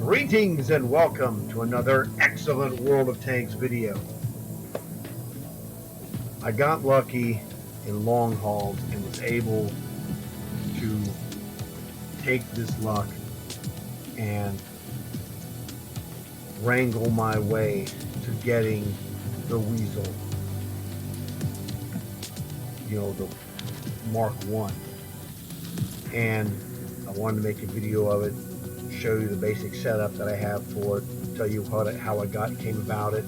Greetings and welcome to another excellent World of Tanks video. I got lucky in long hauls and was able to take this luck and wrangle my way to getting the Wiesel, the Mark 1. And I wanted to make a video of it, show you the basic setup that I have for it, tell you how I came about it,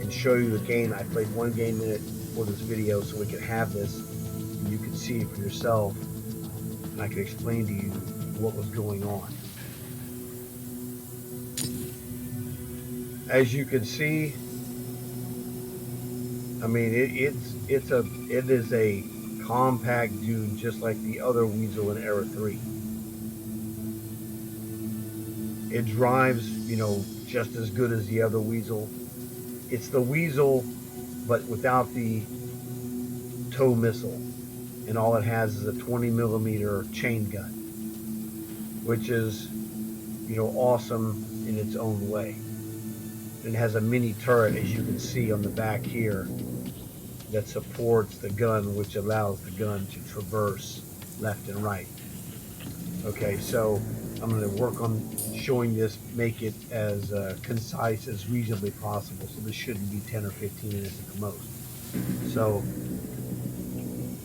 and show you the game. I played one game in it for this video so we could have this and you could see it for yourself, and I could explain to you what was going on. As you can see, I mean it is a compact dude just like the other Wiesel in Era 3. It drives, just as good as the other Wiesel. It's the Wiesel, but without the tow missile. And all it has is a 20mm chain gun, which is, awesome in its own way. And it has a mini turret, as you can see on the back here, that supports the gun, which allows the gun to traverse left and right. Okay, so I'm going to work on showing this, make it as concise as reasonably possible, so this shouldn't be 10 or 15 minutes at the most. So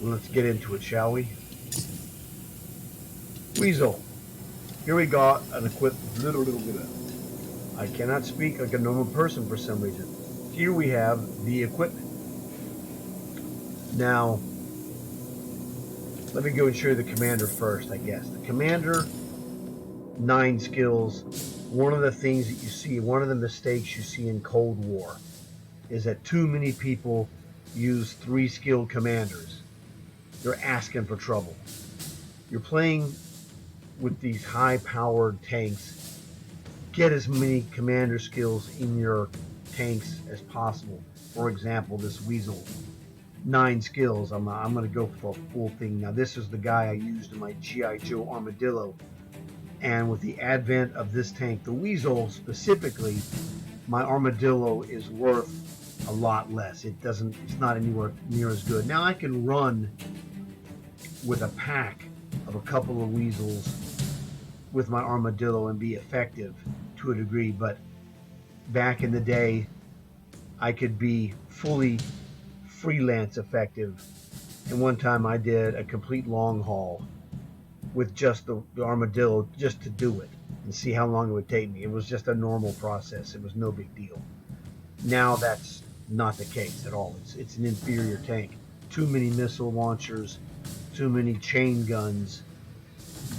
let's get into it, shall we? Wiesel. Here we got an equipped little bit of. I cannot speak like a normal person for some reason. Here we have the equipment. Now, let me go and show you the commander first, I guess. The commander, 9 skills. One of the things that you see, one of the mistakes you see in Cold War is that too many people use 3 skilled commanders. You're asking for trouble. You're playing with these high-powered tanks. Get as many commander skills in your tanks as possible. For example, this Wiesel, 9 skills. I'm going to go for a full thing. Now, this is the guy I used in my G.I. Joe Armadillo. And with the advent of this tank, the Wiesel specifically, my Armadillo is worth a lot less. It's not anywhere near as good. Now I can run with a pack of a couple of Wiesels with my Armadillo and be effective to a degree, but back in the day, I could be fully freelance effective. And one time I did a complete long haul with just the Armadillo, just to do it and see how long it would take me. It was just a normal process. It was no big deal. Now that's not the case at all. It's an inferior tank. Too many missile launchers, too many chain guns.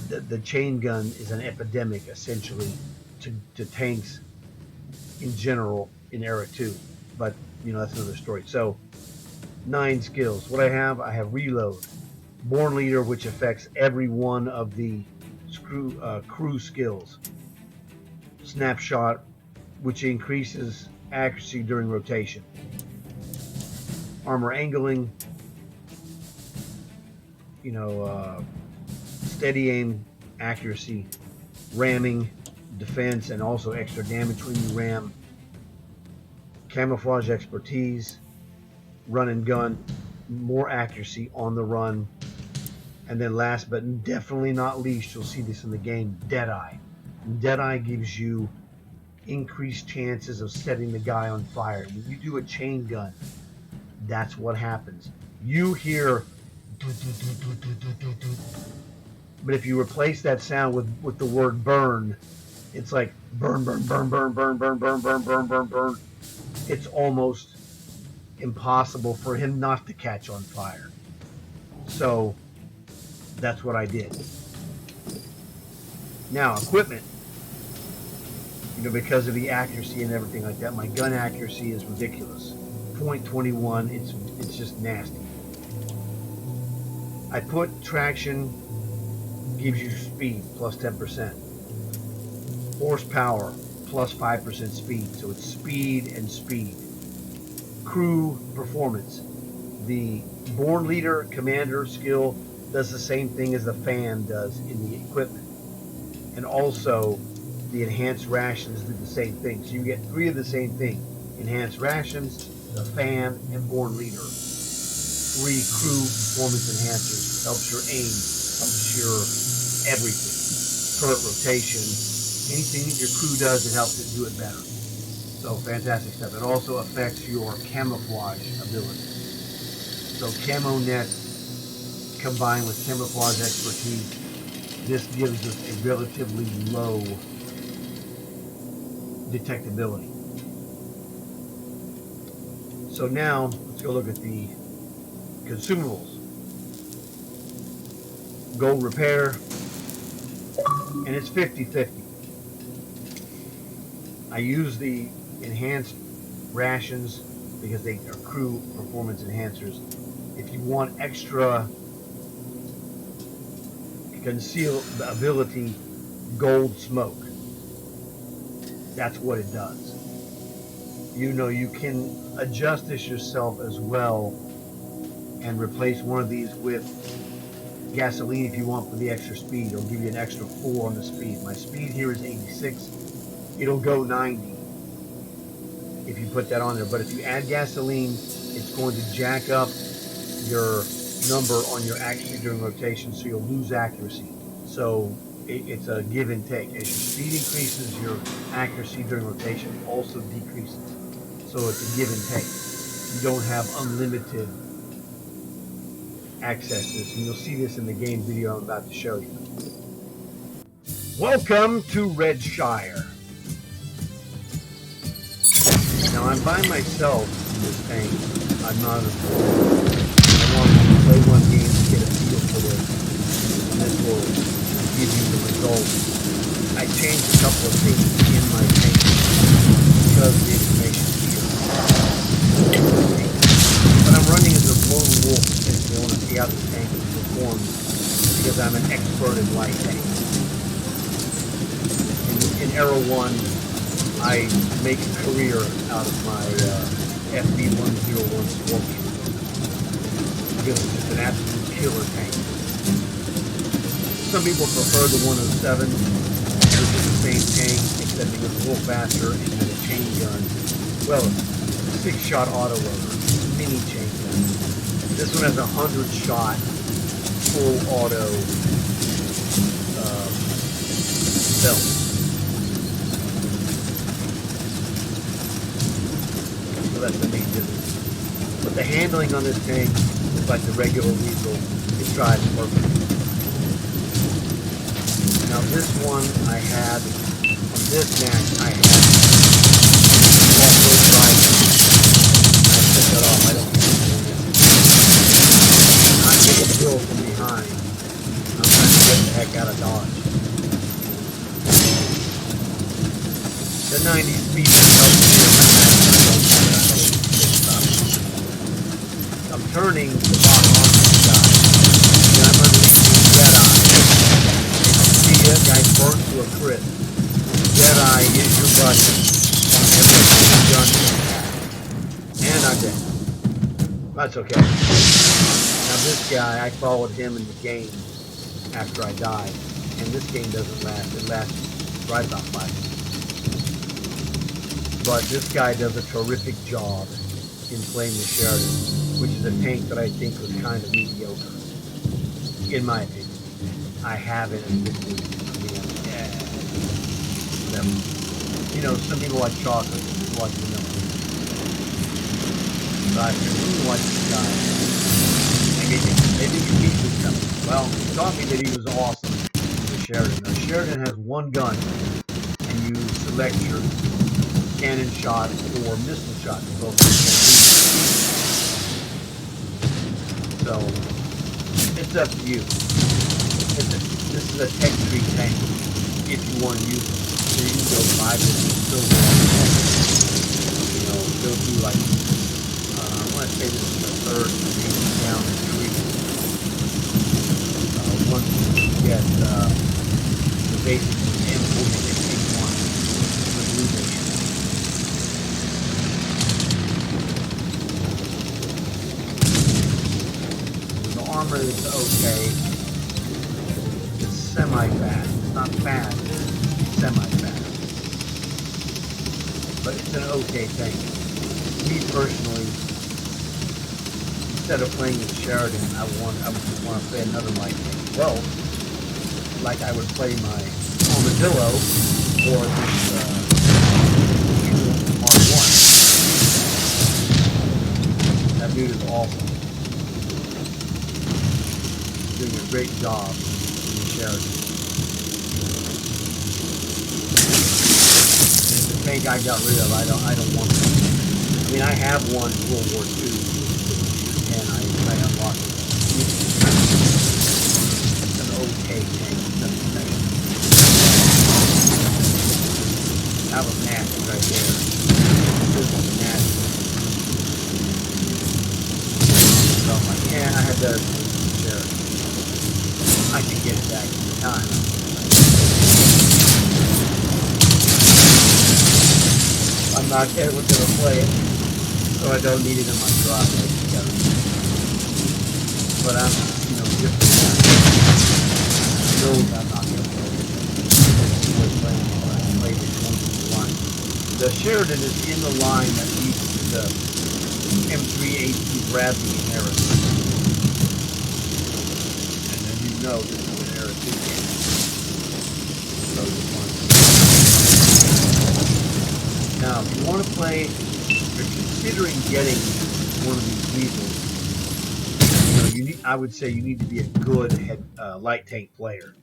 The chain gun is an epidemic, essentially, to tanks in general in Era 2. But, that's another story. So, 9 skills. What I have reload. Born leader, which affects every one of the crew skills. Snapshot, which increases accuracy during rotation. Armor angling, steady aim accuracy, ramming, defense, and also extra damage when you ram. Camouflage expertise, run and gun, more accuracy on the run. And then last but definitely not least, you'll see this in the game, Deadeye. Deadeye gives you increased chances of setting the guy on fire. When you do a chain gun, that's what happens. You hear, but if you replace that sound with the word burn, it's like burn, burn, burn, burn, burn, burn, burn, burn, burn, burn, burn. It's almost impossible for him not to catch on fire. So that's what I did. Now, equipment, because of the accuracy and everything like that, my gun accuracy is ridiculous. .21, it's just nasty. I put traction, gives you speed, plus 10%. Horsepower, plus 5% speed. So it's speed and speed. Crew performance. The born leader commander skill does the same thing as the fan does in the equipment. And also the enhanced rations do the same thing. So you get 3 of the same thing. Enhanced rations, the fan, and born leader. 3 crew performance enhancers. Helps your aim, helps your everything. Turret rotation, anything that your crew does, it helps it do it better. So fantastic stuff. It also affects your camouflage ability. So camo net combined with camouflage expertise, this gives us a relatively low detectability. So now let's go look at the consumables. Gold repair, and it's 50-50. I use the enhanced rations because they are crew performance enhancers. If you want extra conceal ability, gold smoke, that's what it does. You know, you can adjust this yourself as well and replace one of these with gasoline if you want for the extra speed. It'll give you an extra 4 on the speed. My speed here is 86. It'll go 90 if you put that on there. But if you add gasoline, it's going to jack up your number on your accuracy during rotation, so you'll lose accuracy. So it's a give and take. As your speed increases, your accuracy during rotation also decreases. So it's a give and take. You don't have unlimited access to this, and you'll see this in the game video I'm about to show you. Welcome to Redshire. Now I'm by myself in this tank. I'm not a board. I want to play one game to get a feel for this, and this will give you the results. I changed a couple of things in my tank because of the information here. But I'm running as a lone wolf since I want to see how the tank performs because I'm an expert in light tank. In Arrow 1, I make a career out of my FB101 Scorpion because it's just an absolute killer tank. Some people prefer the 107, which is the same tank except it goes a little faster and has a chain gun. Well, 6-shot autoloader, mini chain gun. This one has a 100-shot full auto belt. That's the main difference. But the handling on this tank is like the regular Wiesel. It drives perfect. Now this one I had, on this match I had off-road driving. I took that off, I don't use it. I'm getting a hill from behind. I'm trying to get the heck out of Dodge. The 90 speed helps me in my match. I'm turning the lock on this guy. Then I'm unleashing Jedi. See ya, guy burnt to a crisp. Jedi is your buddy. And I'm dead. That's okay. Now this guy, I followed him in the game after I died. And this game doesn't last. It lasts right about 5 minutes. But this guy does a terrific job in playing the Sheridan, which is a tank that I think was kind of mediocre, in my opinion. I have it as a good movie. Whatever. You know, some people like chocolate, some people like vanilla. So I really like this guy. Maybe you meet this guy. Well, he taught me that he was awesome, the Sheridan. Now, Sheridan has one gun, and you select your cannon shot or missile shot. So it's up to you. This is a tech tree tank if you want to use it. So you can go 5 minutes silver. You know, go through like I want to say this is the third down the tree. Once you get the basic M46A1 the blue base. Armor is okay. It's semi-fast. It's not fast. It's semi-fast. But it's an okay tank. Me personally, instead of playing with Sheridan, I would just want to play another light tank. Well, like I would play my Armadillo or this Mark 1. That dude is awesome. Doing a great job in Sheridan. And it's a tank I got rid of. I don't want it. I mean, I have one in World War II, and I unlocked it. It's an okay tank. Nothing special. That was nasty right there. This was nasty. So I'm like, yeah, I had to share it. I can get it back in time. I'm not ever going to play it, so I don't need it in my garage altogether. But I'm, different now. I know I'm not going to play it. I played it once in a line. The Sheridan is in the line that leads to the M3A2 Bradley and Harris. No, this is an Era 2 game. So now, if you want to play, if you're considering getting one of these Wiesels, I would say you need to be a good light tank player.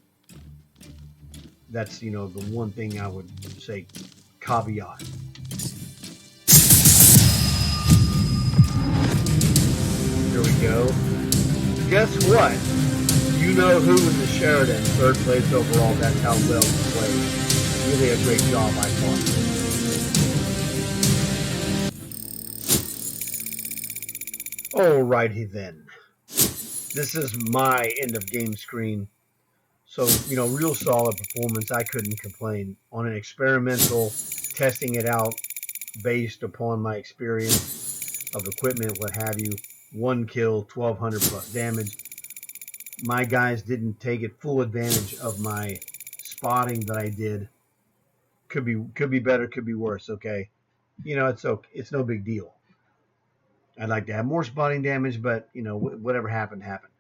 That's, the one thing I would say caveat. Here we go. Guess what? You know who in the Sheridan, 3rd place overall. That's how well he played. Really a great job, I thought. Alrighty then. This is my end of game screen. So, real solid performance. I couldn't complain. On an experimental, testing it out based upon my experience of equipment, what have you. 1 kill, 1200 plus damage. My guys didn't take it full advantage of my spotting that I did. Could be better, could be worse. Okay, it's okay. It's no big deal. I'd like to have more spotting damage, but whatever happened, happened.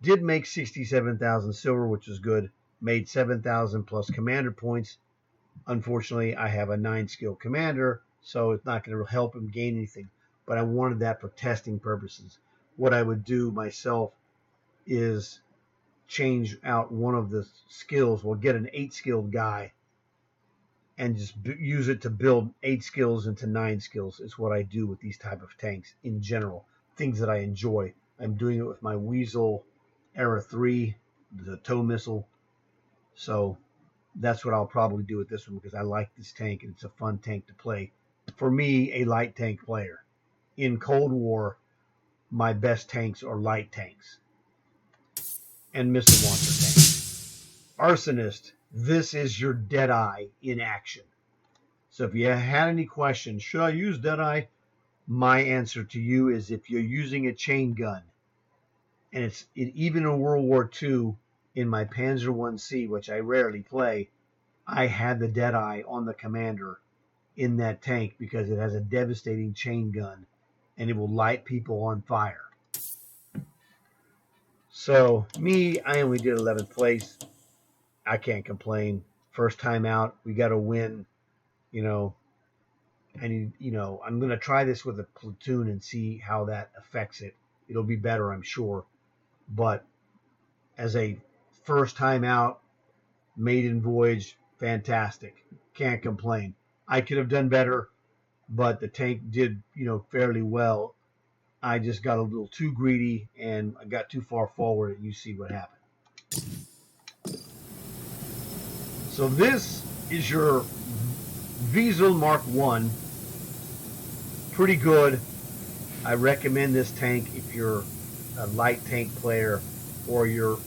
Did make 67,000 silver, which is good. Made 7,000 plus commander points. Unfortunately, I have a 9-skill commander, so it's not going to help him gain anything. But I wanted that for testing purposes. What I would do myself is change out one of the skills. We'll get an 8-skilled guy and just use it to build 8 skills into 9 skills. Is what I do with these type of tanks in general. Things that I enjoy. I'm doing it with my Wiesel Era 3, the tow missile. So that's what I'll probably do with this one because I like this tank and it's a fun tank to play. For me, a light tank player. In Cold War, my best tanks are light tanks and missile launcher tanks. Arsonist, this is your Deadeye in action. So if you had any questions, should I use Deadeye? My answer to you is if you're using a chain gun, and even in World War II, in my Panzer 1C, which I rarely play, I had the Deadeye on the commander in that tank because it has a devastating chain gun and it will light people on fire. So me, I only did 11th place. I can't complain. First time out, we got to win. And I'm going to try this with a platoon and see how that affects it. It'll be better, I'm sure. But as a first time out, maiden voyage, fantastic. Can't complain. I could have done better, but the tank did, fairly well. I just got a little too greedy and I got too far forward, and you see what happened. So this is your Wiesel Mark 1. Pretty good. I recommend this tank if you're a light tank player or you're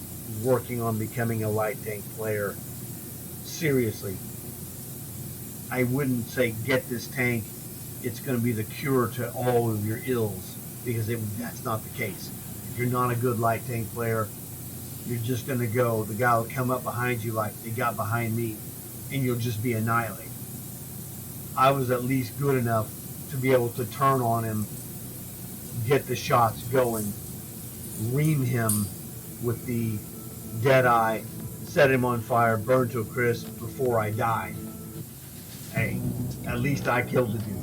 working on becoming a light tank player. Seriously, I wouldn't say get this tank. It's going to be the cure to all of your ills because that's not the case. If you're not a good light tank player, you're just going to go. The guy will come up behind you like they got behind me and you'll just be annihilated. I was at least good enough to be able to turn on him, get the shots going, ream him with the Deadeye, set him on fire, burn to a crisp before I died. Hey, at least I killed the dude.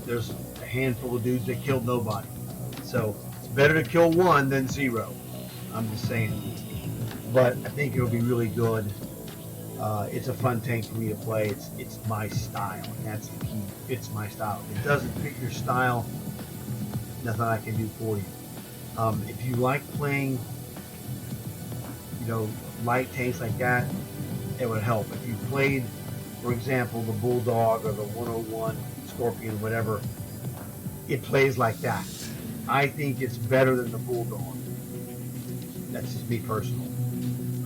There's a handful of dudes that killed nobody. So it's better to kill one than zero. I'm just saying. But I think it'll be really good. It's a fun tank for me to play. It's my style, and that's the key. It fits my style. If it doesn't fit your style, nothing I can do for you. If you like playing, light tanks like that, it would help. If you played, for example, the Bulldog or the 101 Scorpion, whatever, it plays like that. I think it's better than the Bulldog. That's just me personally.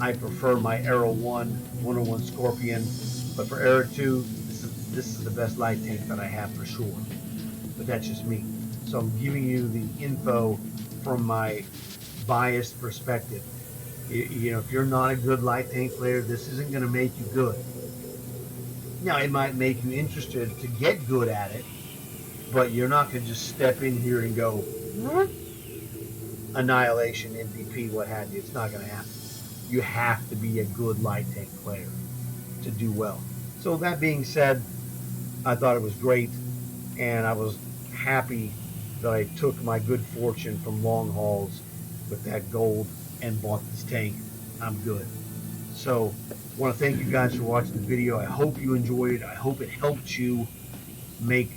I prefer my Arrow 101 Scorpion, but for Arrow 2, this is the best light tank that I have for sure. But that's just me. So I'm giving you the info from my biased perspective. If you're not a good light tank player, this isn't going to make you good. Now, it might make you interested to get good at it, but you're not going to just step in here and go, annihilation, MVP, what have you. It's not going to happen. You have to be a good light tank player to do well. So that being said, I thought it was great, and I was happy that I took my good fortune from long hauls with that gold and bought this tank. I'm good. So I want to thank you guys for watching the video. I hope you enjoyed it. I hope it helped you make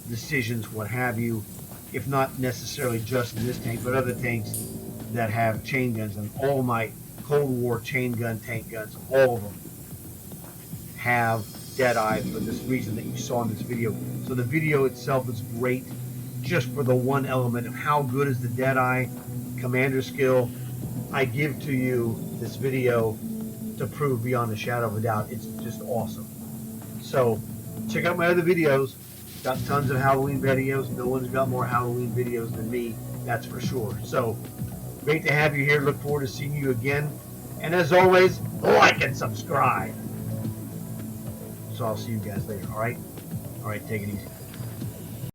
decisions, what have you, if not necessarily just in this tank, but other tanks that have chain guns. And all my Cold War chain gun tank guns, all of them have Deadeye for this reason that you saw in this video. So the video itself is great just for the one element of how good is the Deadeye commander skill. I give to you this video to prove beyond a shadow of a doubt. It's just awesome. So check out my other videos. Got tons of Halloween videos. No one's got more Halloween videos than me, that's for sure. So great to have you here. Look forward to seeing you again. And as always, like and subscribe. So I'll see you guys later, all right? All right, take it easy.